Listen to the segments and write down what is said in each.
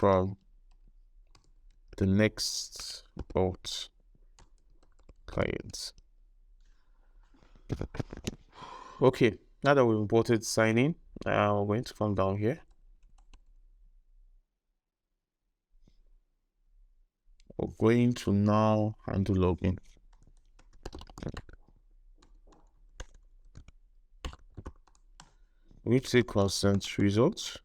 from the NextAuth client. Okay, now that we've imported SignIn, we're going to come down here. We're going to now handle login. We need to say constant results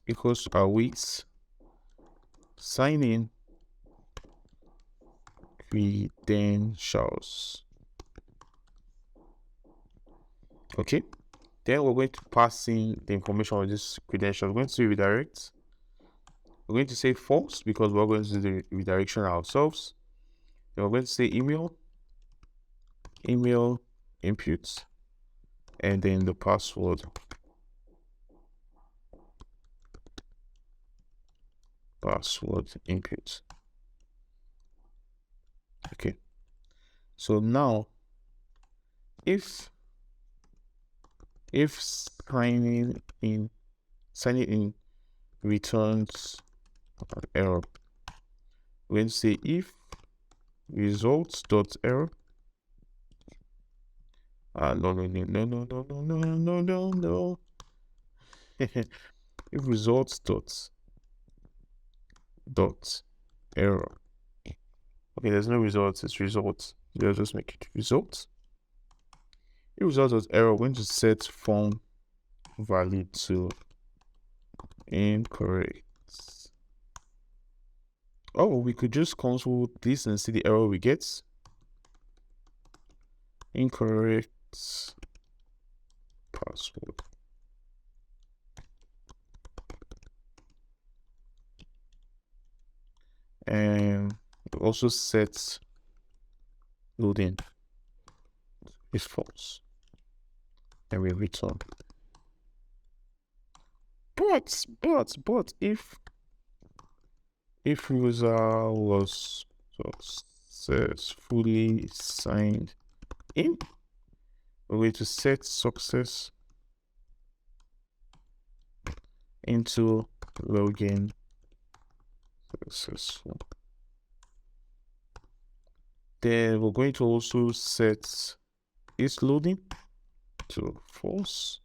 equals await SignIn credentials. Okay, then we're going to pass in the information of this credential. We're going to redirect. We're going to say false because we're going to do the redirection ourselves. Then we're going to say email inputs, and then the password input. Okay, so now if signing in returns an error, we're going to say if results.error. No. If results.error. Okay, there's no results, it's results. They'll just make it results. If results.error, we're going to set form valid to incorrect. Oh, we could just console this and see the error we get. Incorrect password. And we also set loading is false, and we return. But if user was successfully signed in, we're going to set success into login successful. Then we're going to also set is loading to false.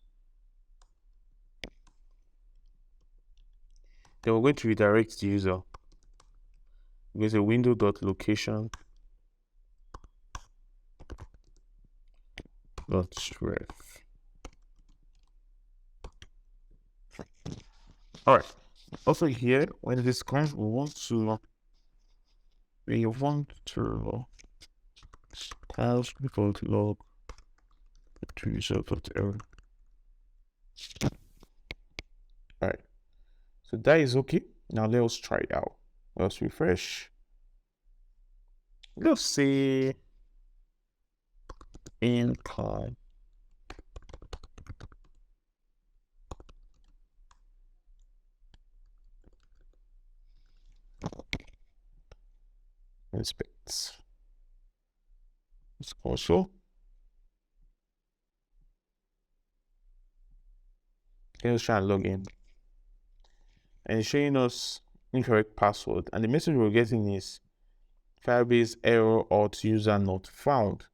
Then we're going to redirect the user. There's a window.location .ref. All right. Also here, when this comes, we want to have default log to result.error. All right. So that is okay. Now let's try it out. Let's refresh. Let's say income. Inspect. Let's also. Let's try and log in. And it's showing us incorrect password. And the message we're getting is Firebase error auth user not found.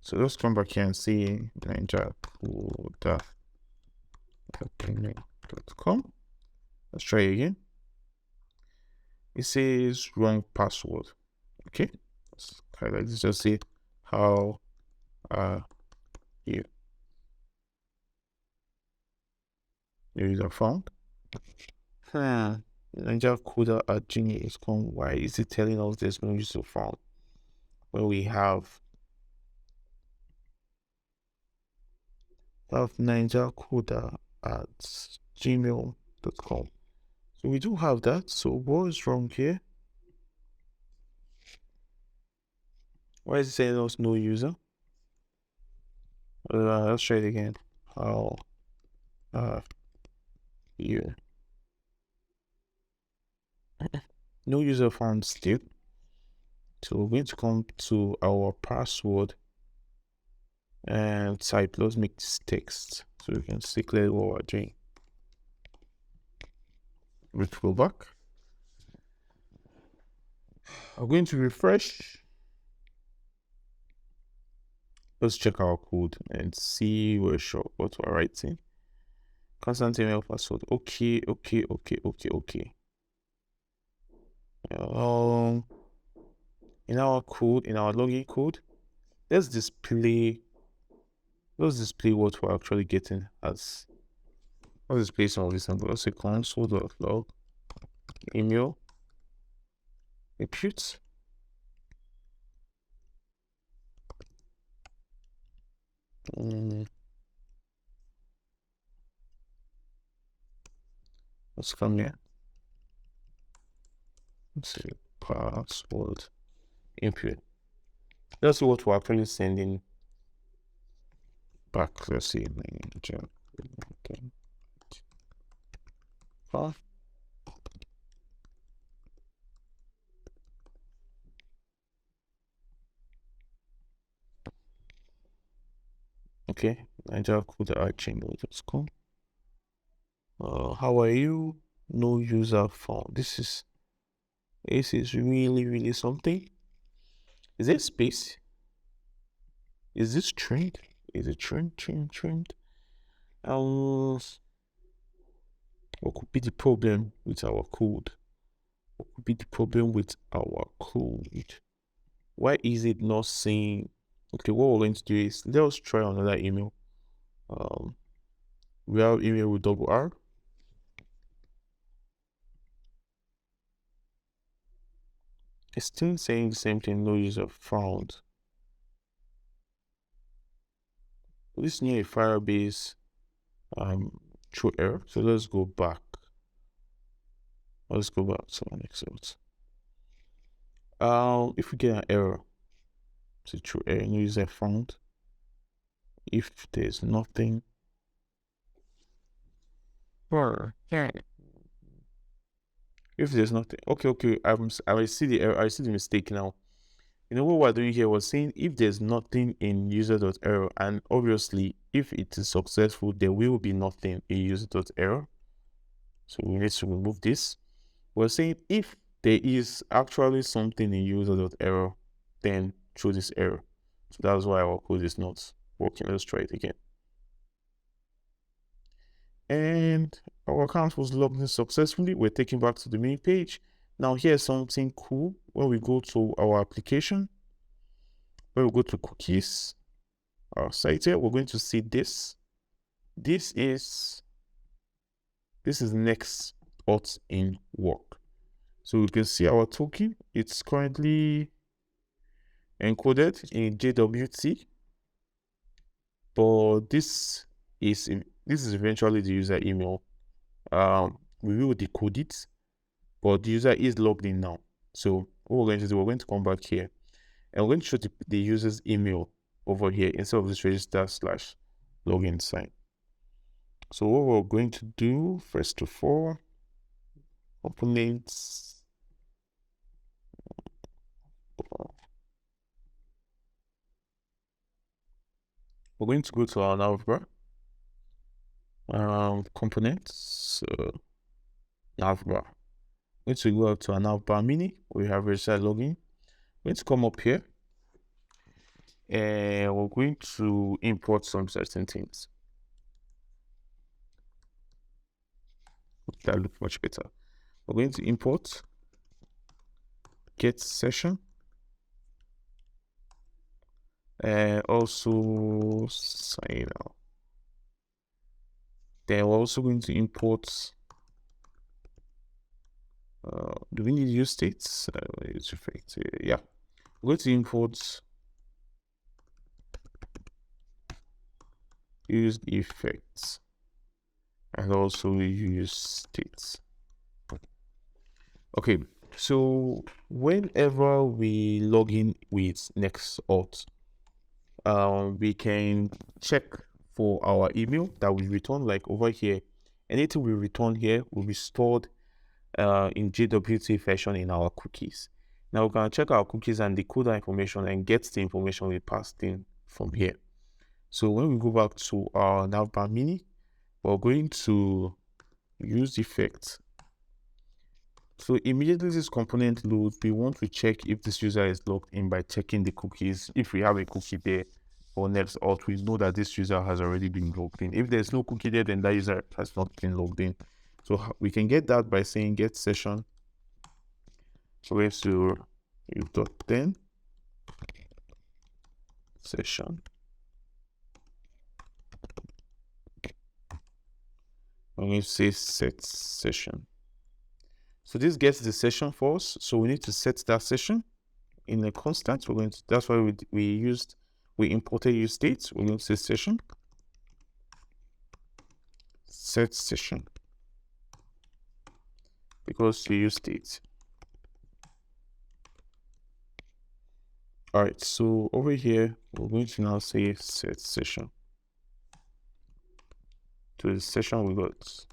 So let's come back here and see ninja.com. Let's try again. It says wrong password. Okay. Let's highlight this. Just say how are you? The user found. Ninja.coder@gmail.com. Why is it telling us there's no user found when we have ninja.coder@gmail.com? So we do have that. So what is wrong here? Why is it saying us no user? Let's try it again. How are you? No user found still. So we're going to come to our password and type. Let's make this text so we can see clearly what we're doing. Let's go back. I'm going to refresh. Let's check our code and see we're sure what we're writing. Constant email password. Okay. In our code, in our login code, let's display what we're actually getting as. Let's display some of this sample. Let's say console.log email impute. Let's come here. Let's see password input. That's what we're actually sending back. Let's see. Okay. Okay, Niger code let's go. How are you? No user found. This is really something. Is it space? Is this trend? Is it trend? What could be the problem with our code? Why is it not saying? Okay, what we're going to do is let's try another email. We have email with double R. It's still saying the same thing, no user found. This near a Firebase true error. So let's go back. Let's go back to NextAuth. If we get an error, it's a true error, no user found. If there's nothing, if there's nothing, okay, I see the error. I see the mistake now. You know what we're doing here? We're saying if there's nothing in user.error, and obviously if it is successful, there will be nothing in user.error. So we need to remove this. We're saying if there is actually something in user.error, then throw this error. So that's why our code is not working. Let's try it again. And our account was logged in successfully. We're taken back to the main page. Now here's something cool. When we go to our application, when we go to cookies, our site here, we're going to see this. This is NextAuth in work. So you can see our token. It's currently encoded in JWT, but this is eventually the user email. We will decode it, but the user is logged in now. So what we're going to do, we're going to come back here and we're going to show the user's email over here instead of this register/login sign. So what we're going to do, first of all, components. We're going to go to our navbar. Components, navbar. We're going to go up to our navbar mini. We have register login. We're going to come up here and we're going to import some certain things. That looks much better. We're going to import getSession and also sign out. Then we're also going to import. Do we need use states? Use effect. Yeah, we're going to import use effects and also use states. Okay, so whenever we log in with NextAuth, we can check for our email that we return. Like over here, anything we return here will be stored in JWT fashion in our cookies. Now we can check our cookies and decode our information and get the information we passed in from here. So when we go back to our navbar mini, we're going to use effect So immediately this component loads, we want to check if this user is logged in by checking the cookies. If we have a cookie there for NextAuth, we know that this user has already been logged in. If there's no cookie there, then that user has not been logged in. So we can get that by saying getSession. So we're going to use.then session. I'm going to say set session. So this gets the session for us. So we need to set that session in a constant. We're going to, that's why we imported use state. We're going to say session set session because we use state. All right, so over here we're going to now say set session to the session we got.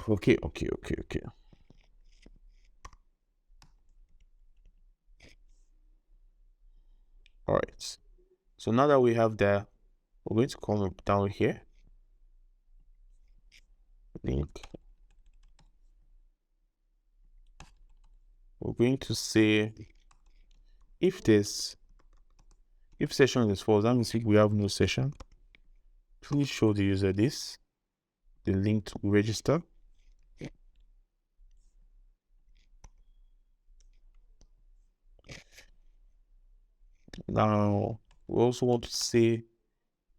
Okay. All right, so now that we have that, we're going to come down here, link. We're going to say if session is false, that means we have no session. Please show the user the link to register. Now we also want to say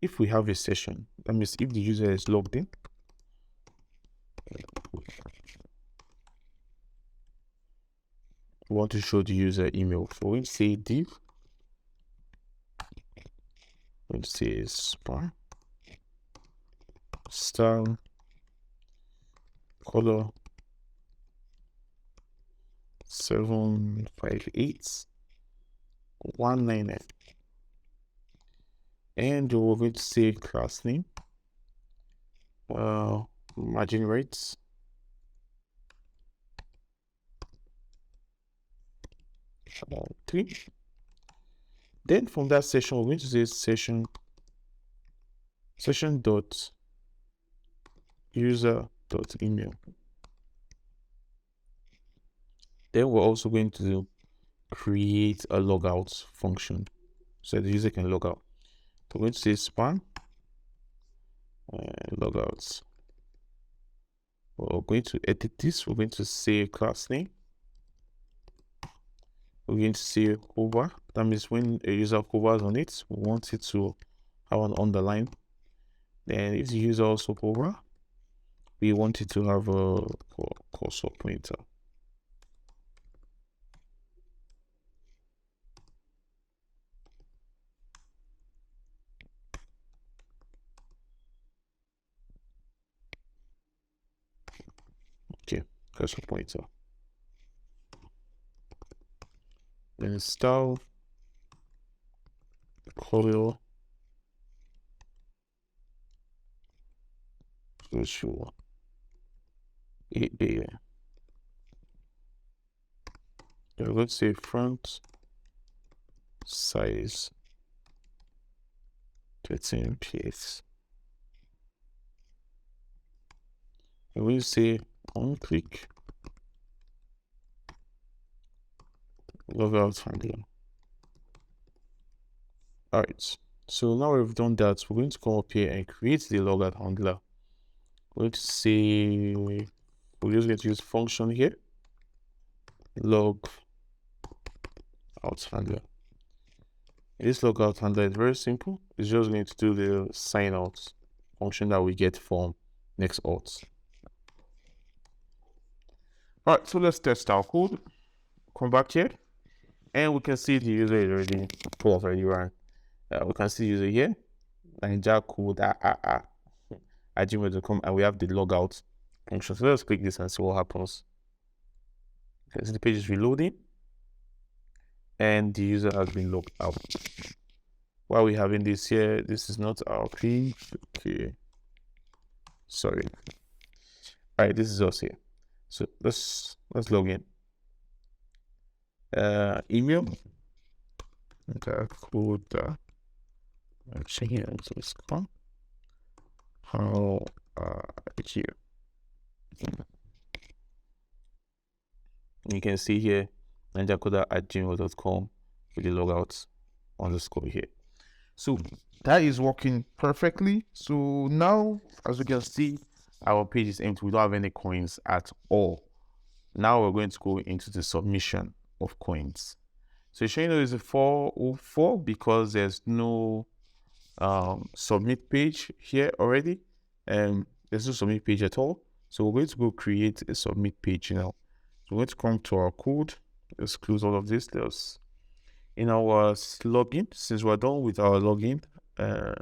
if we have a session, that means if the user is logged in, we want to show the user email. So we'll say div, we'll say span, style, color 758 199, and we're going to say class name, margin rates, about 3. Then from that session, we're going to say session dot user dot email. Then we're also going to create a logout function so the user can log out. So we're going to say span logouts. We're going to edit this. We're going to say class name. We're going to say hover. That means when a user hovers on it, we want it to have an underline. Then if the user also hover, we want it to have a cursor pointer. Okay, cursor pointer. Then style color social 8 data. Then let's say front size 13 px. And we'll say on click LogOut handler. All right, so now we've done that, we're going to come up here and create the LogOut handler. We're going to say we're just going to use function here, LogOut handler. This LogOut handler is very simple. It's just going to do the sign out function that we get from NextAuth. All right, so let's test our code. Come back here, and we can see the user is already already run. We can see the user here, Ninja code at gmail.com, and we have the logout function. So let's click this and see what happens. Okay, so the page is reloading, and the user has been logged out. While we're having this here, this is not our page. Okay, sorry. All right, this is us here. So let's log in. Email. Okay, code. How are here. You can see here ninjacoder@gmail.com with the logout underscore here. So that is working perfectly. So now, as you can see, our page is empty. We don't have any coins at all. Now we're going to go into the submission of coins. So it's showing us a 404 because there's no submit page here already. There's no submit page at all. So we're going to go create a submit page now. So we're going to come to our code. Let's close all of this. There's in our login, since we're done with our login, we're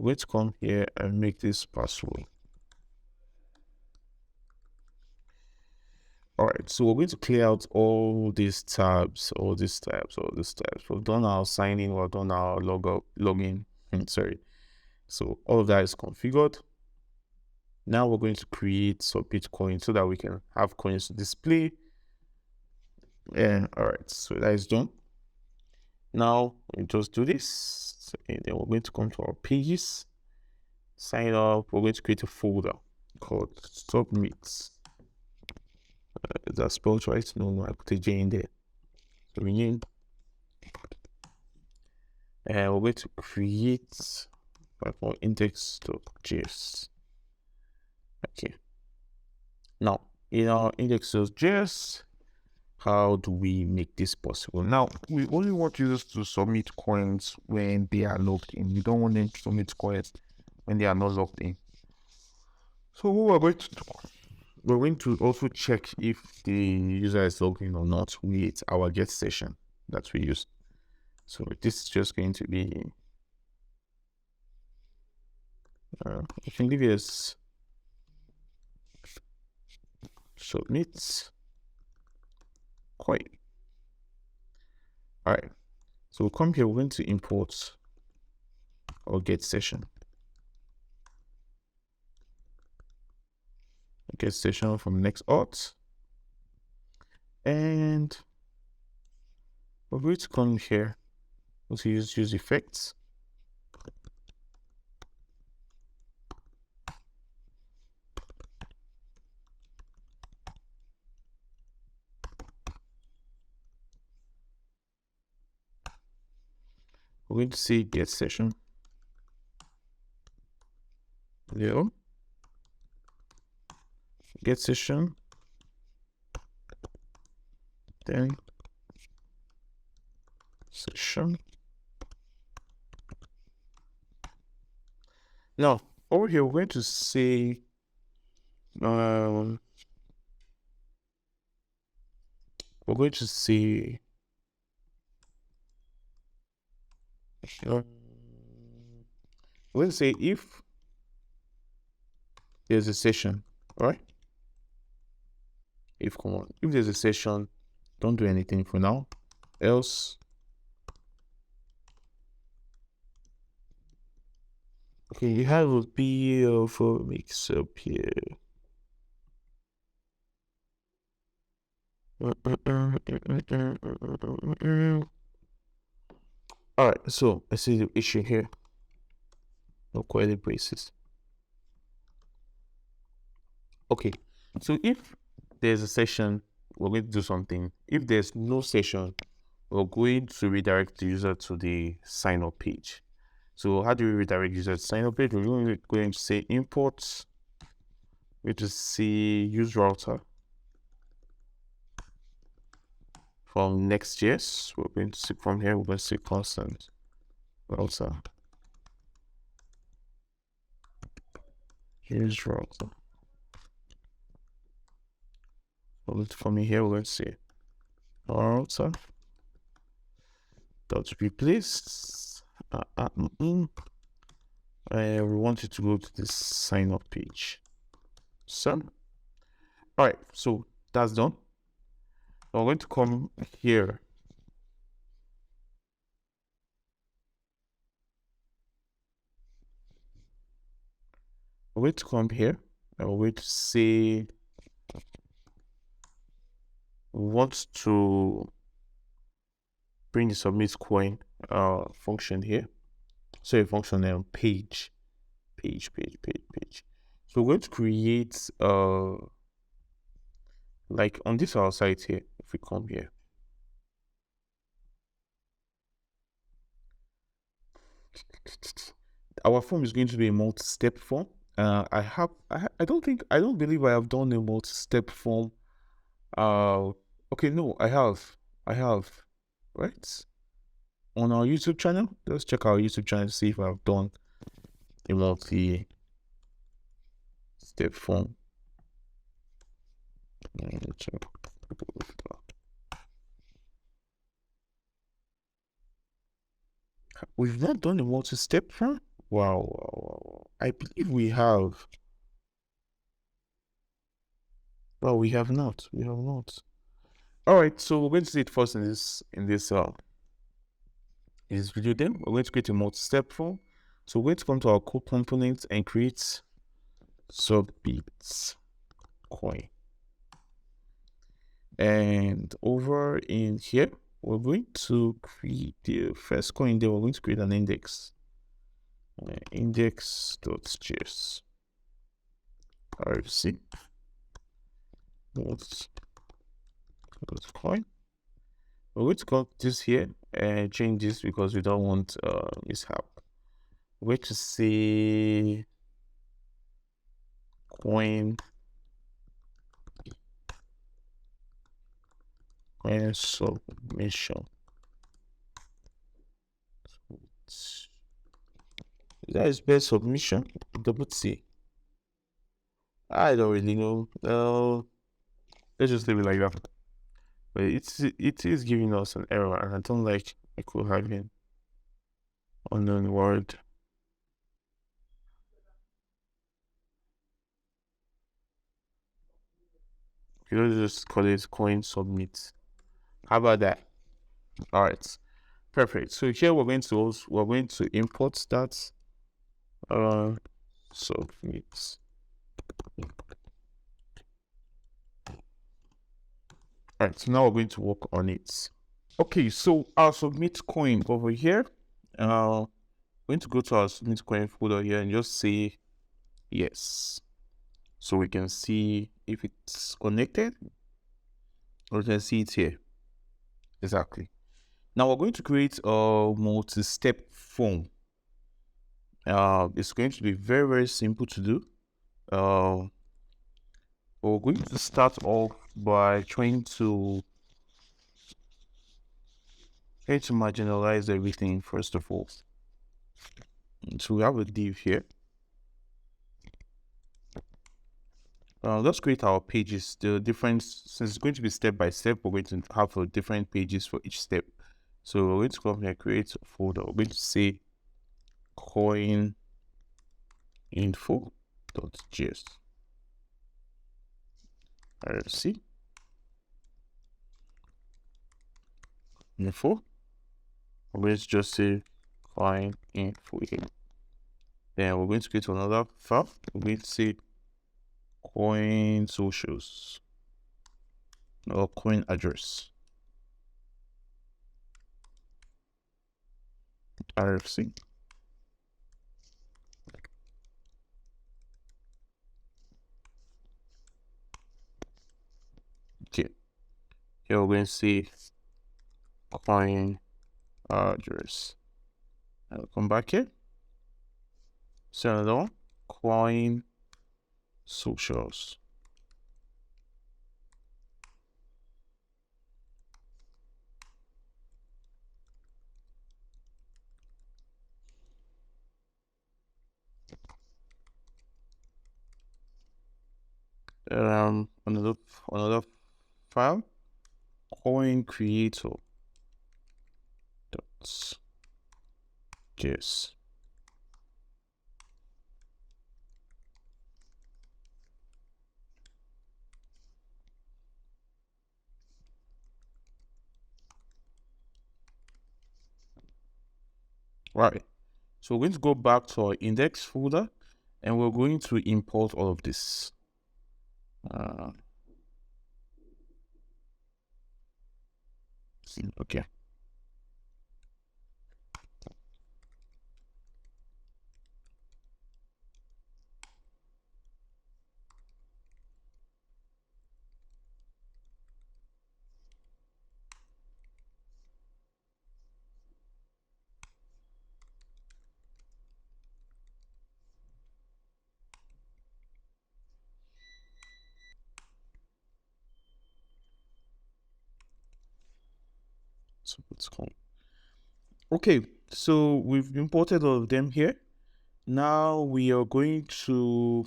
going to come here and make this password. All right, so we're going to clear out all these tabs, all these tabs. We've done our sign in, we've done our login. Sorry. So all of that is configured. Now we're going to create submit coins so that we can have coins to display. And all right, so that is done. Now we just do this, and then we're going to come to our pages, sign up. We're going to create a folder called submit. Is that spelled right? No, I put a J in there. So rename. And we're going to create our index.js. Okay. Now, in our index.js, how do we make this possible? Now, we only want users to submit coins when they are logged in. We don't want them to submit coins when they are not logged in. So what we're going to do, we're going to also check if the user is logged in or not with our getSession that we use. So this is just going to be, I can leave it as submit coin. All right, so we'll come here, we're going to import our getSession. getSession from NextAuth, and we're going to come here, also use effects. We're going to see getSession. There. getSession. Then session. Now over here we're going to say we're going to say if there's a session, right? If there's a session, don't do anything for now, else. Okay, you have a PL for mix up here. All right, so I see the issue here. No query braces. Okay, so if there's a session, we're going to do something. If there's no session, we're going to redirect the user to the sign up page. So how do we redirect user to sign up page? We're going to say import. We're going to see use router from Next.js. We're going to see from here, we're going to say constant router. Use router. From here, we're going to say router dot replace. We want it to go to this sign up page. So, all right, so that's done. We're going to come here. We're going to come here and we're going to say we want to bring the submit coin function here. So a function name page. So So we're going to create like on this our site here, if we come here, our form is going to be a multi-step form. I don't believe I have done a multi-step form. Okay, no, I have, right? On our YouTube channel, let's check our YouTube channel to see if I've done a multi-step form. We've not done a multi-step form? Wow. I believe we have. Well, we have not. All right, so we're going to see it first in this video. Then we're going to create a multi-step form. So we're going to come to our code component and create submit coin. And over in here, we're going to create the first coin. Then we're going to create an index. Index.js. RC. Coin. We're going to call this here and change this because we don't want mishap. We're going to say coin submission. That is best submission. Double T. I don't really know. Let's just leave it like that. But it is giving us an error, and I don't like I could have an unknown word. Okay, let's just call it coin submit. How about that? All right, perfect. So here we're going to import that submit. All right, so now we're going to work on it. Okay, so our submit coin over here. We're going to go to our submit coin folder here and just say yes, so we can see if it's connected. Or we can see it here. Exactly. Now we're going to create a multi-step form. It's going to be very, very simple to do. We're going to start off by trying to marginalize everything first of all. So we have a div here. Let's create our pages. The difference, since it's going to be step by step, we're going to have different pages for each step. So we're going to come here, create a folder. We're going to say coininfo.js. RC info. We're going to just say coininfo here. Then we're going to create another file. We're going to say coin socials or coin address. RFC. Okay. Here we're going to see coin address. I'll come back here. So another one, coin socials. Another file, coin creator .js. Right. So we're going to go back to our index folder and we're going to import all of this. Okay. So it's cool. Okay, so we've imported all of them here. Now we are going to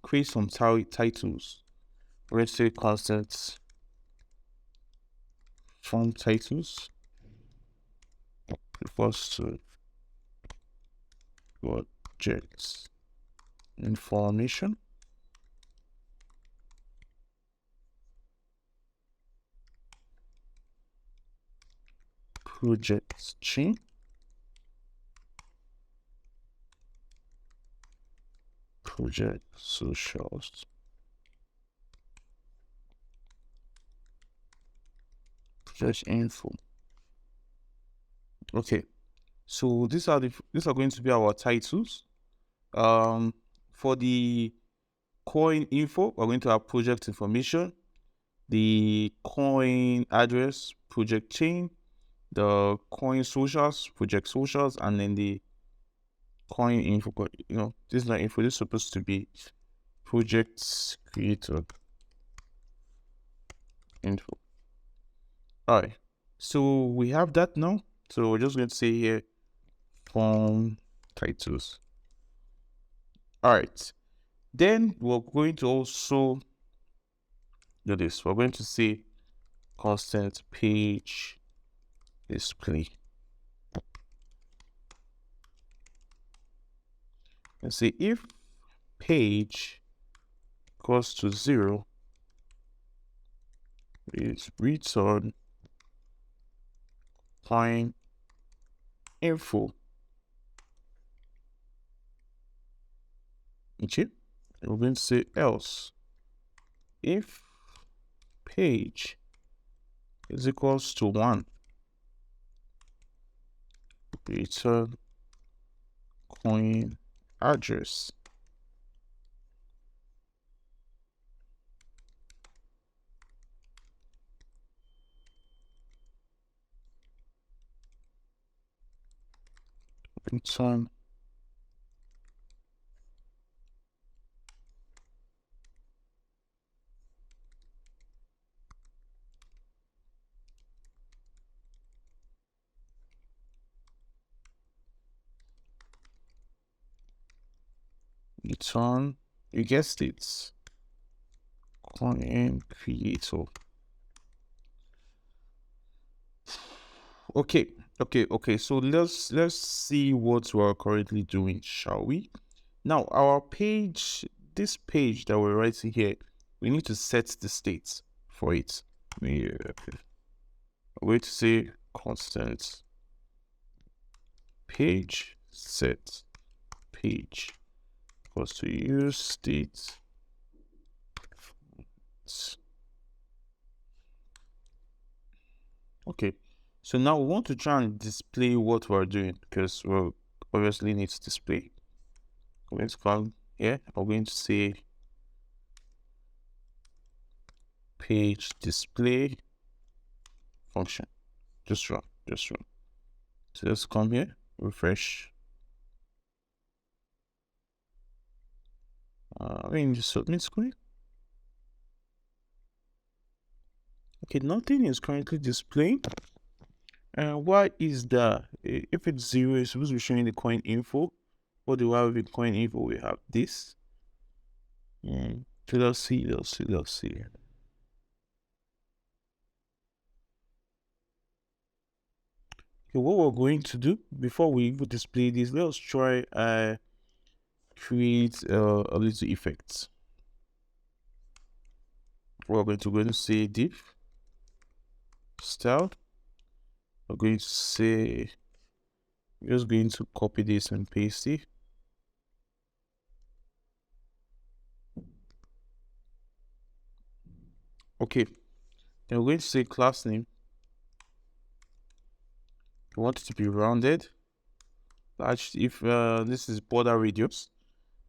create some titles. Let's say constant from titles refers to project information. Project chain. Project socials. Project info. Okay, so these are going to be our titles. For the coin info, we're going to have project information, the coin address, project chain, the coin socials, project socials, and then the coin info. This is not info. This is supposed to be project creator info. All right, so we have that now. So we're just going to say here from titles. All right, then we're going to also do this. We're going to say constant page display. And say if page equals to 0, is return coin info. Okay, and we're going to say else if page is equals to 1, return coin address. Return you guessed it, coin creator. Okay, so let's see what we're currently doing, shall we? Now our page, this page that we're writing here, we need to set the state for it. We're going to say constant page set page equals to use state. Okay, so now we want to try and display what we're doing because we'll obviously need to display. I'm going to come here. I'm going to say page display function. Just run. So let's come here, refresh. Just submit screen. Okay, nothing is currently displaying. Why is that? If it's 0, it's supposed to be showing the coin info. What do we have with coin info? We have this. So let's see. Okay, what we're going to do before we even display this, let's try create a little effect. We're going to say div style. We're going to say, we're just going to copy this and paste it. Okay, then we're going to say class name. We want it to be rounded. Large if this is border radius.